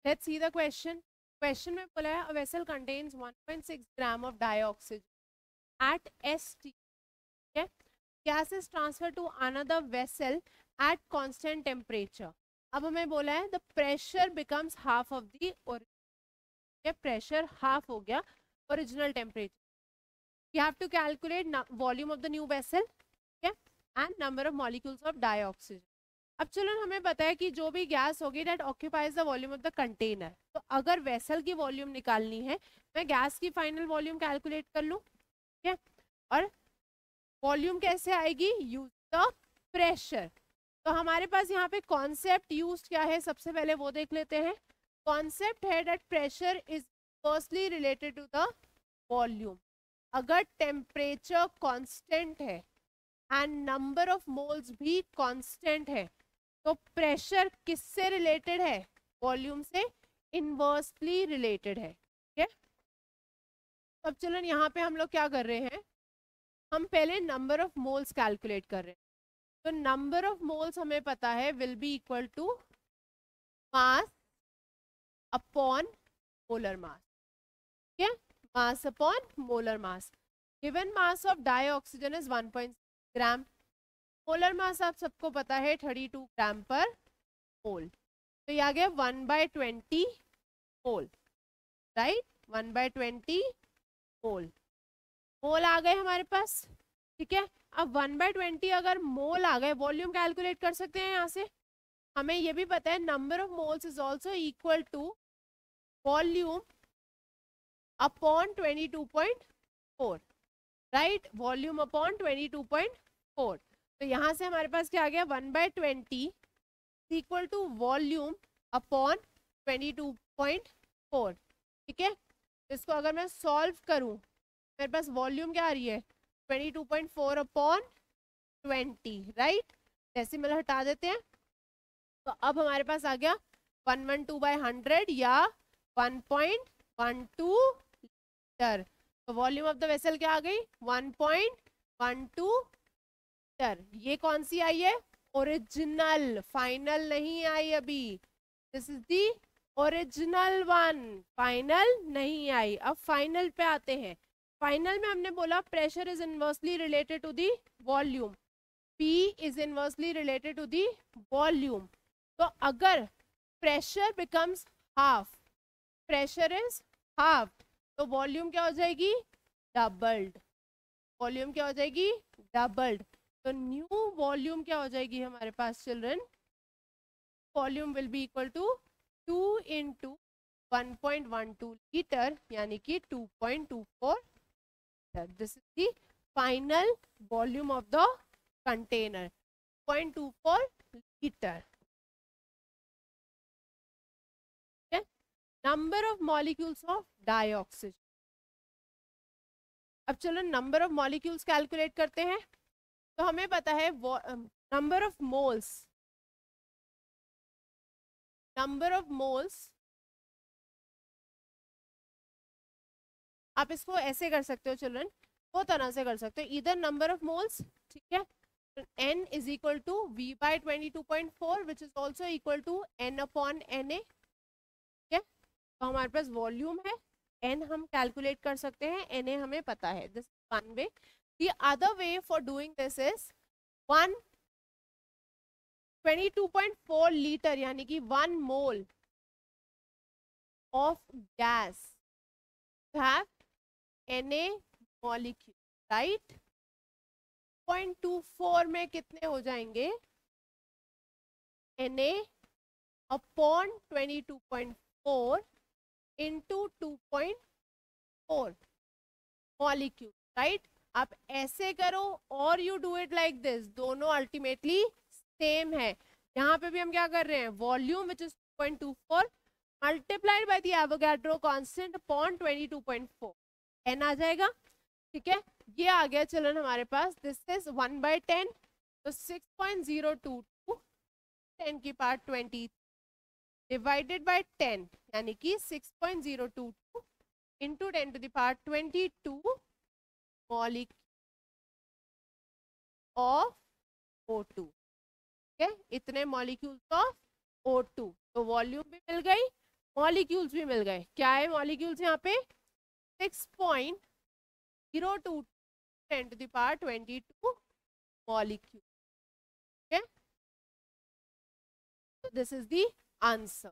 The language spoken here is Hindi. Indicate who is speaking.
Speaker 1: Let's see the question. Question में बोला है a vessel contains 1.6 gram of dioxygen at S T, gas is transfer to another vessel at constant temperature. अब हमें बोला है the pressure becomes half of the original, pressure half हो गया original temperature. You have to calculate volume of the new vessel and number of molecules of dioxygen. अब चलो हमें पता है कि जो भी गैस होगी that occupies the volume of the container. तो अगर वेसल की वॉल्यूम निकालनी है, मैं गैस की फाइनल वॉल्यूम कैलकुलेट कर लूँ, ठीक है। और वॉल्यूम कैसे आएगी? Use the pressure. तो हमारे पास यहाँ पे कॉन्सेप्ट यूज क्या है, सबसे पहले वो देख लेते हैं। कॉन्सेप्ट है that pressure is firstly related to the volume. अगर टेम्परेचर कांस्टेंट है एंड नंबर ऑफ मोल्स भी कांस्टेंट है, तो प्रेशर किससे रिलेटेड है? वॉल्यूम से इनवर्सली रिलेटेड है, ठीक है। अब चलो यहाँ पे हम लोग क्या कर रहे हैं, हम पहले नंबर ऑफ मोल्स कैलकुलेट कर रहे हैं। तो नंबर ऑफ मोल्स हमें पता है will be equal to mass upon molar mass, ठीक है। Mass upon molar mass. Given mass of dioxygen is 1.6 gram. Molar mass आप सबको पता है 32 ग्राम पर मोल। तो ये आ गया 1/20 मोल, राइट। 1/20 मोल, मोल आ गए हमारे पास, ठीक है। अब 1/20 अगर मोल आ गए, वॉल्यूम कैलकुलेट कर सकते हैं यहाँ से। हमें ये भी पता है number of moles is also equal to volume upon 22.4, right. Volume upon 22.4। तो यहाँ से हमारे पास क्या आ गया, 1/20 इक्वल टू वॉल्यूम अपॉन 22.4, ठीक है। इसको अगर मैं सॉल्व करूं, मेरे पास वॉल्यूम क्या आ रही है, 22.4 अपॉन 20, राइट। डेसिमल हटा देते हैं, तो अब हमारे पास आ गया 112/100 या 1.12 लीटर। तो वॉल्यूम ऑफ द वेसल क्या आ गई, 1.12 लीटर। ये कौन सी आई है, ओरिजिनल, फाइनल नहीं आई अभी। This is the original one, final नहीं आई। अब फाइनल पे आते हैं। फाइनल में हमने बोला pressure is inversely related to the volume, P is inversely related to the volume. तो अगर pressure becomes half, pressure is half, तो वॉल्यूम क्या हो जाएगी, डबल्ड। वॉल्यूम क्या हो जाएगी, डबल्ड। तो न्यू वॉल्यूम क्या हो जाएगी हमारे पास children, volume will be equal to 2 into 1.12 litre, यानी कि 2.24 litre. This is the final volume of the container, 0.24 litre. Number of molecules of dioxygen. अब चलो नंबर ऑफ मॉलिक्यूल्स कैलकुलेट करते हैं। तो हमें पता है number of moles, number of moles, आप इसको ऐसे कर सकते हो चिल्ड्रन, दो तरह से कर सकते हो। इधर नंबर ऑफ मोल्स, ठीक है, n is equal to V/22.4 which is also equal to n upon Na, ठीक है। तो हमारे पास वॉल्यूम है, n हम कैलकुलेट कर सकते हैं, Na हमें पता है। This one way. The other way for doing this is 22.4 litre, यानी कि 1 mole of gas have Na molecule, right. 0.24 में कितने हो जाएंगे, Na upon 22.4 into 2.4 molecule, right. आप ऐसे करो और you do it like this, दोनों अल्टीमेटली सेम है। यहाँ पे भी हम क्या कर रहे हैं, volume which is 2.24 multiplied by the Avogadro constant upon 22.4, n आ जाएगा, ठीक है। ये आ गया चिल्ड्रन हमारे पास, दिस इज 1/10, तो 6.022 10 की पावर 20 डिवाइडेड बाय 10, यानी कि 6.022 into 10 to the power 22 molecule of O2, ठीक है। इतने मॉलिक्यूल्स ऑफ O2, तो वॉल्यूम भी मिल गई, मॉलिक्यूल्स भी मिल गए। क्या है मॉलिक्यूल्स यहाँ पे? 6.02 10⁻22 molecule. Okay, so this is the answer.